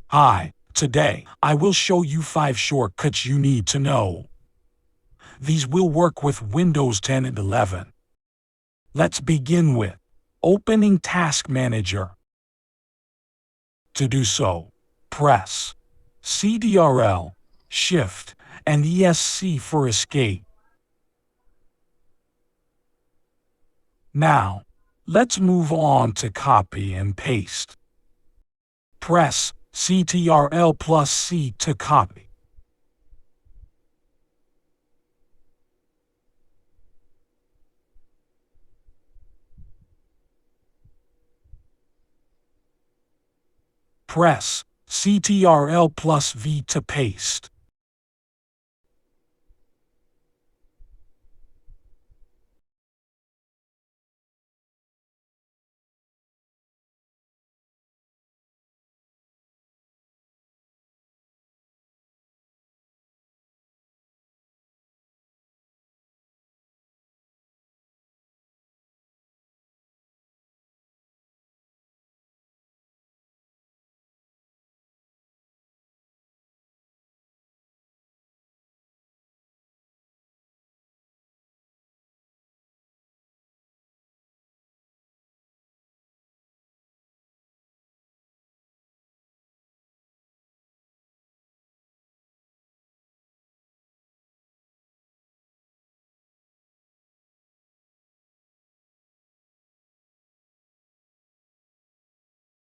Hi, today I will show you 5 shortcuts you need to know. These will work with Windows 10 and 11. Let's begin with opening Task Manager. To do so, press CTRL, Shift, and ESC for escape. Now, let's move on to copy and paste. Press CTRL plus C to copy. Press CTRL plus V to paste.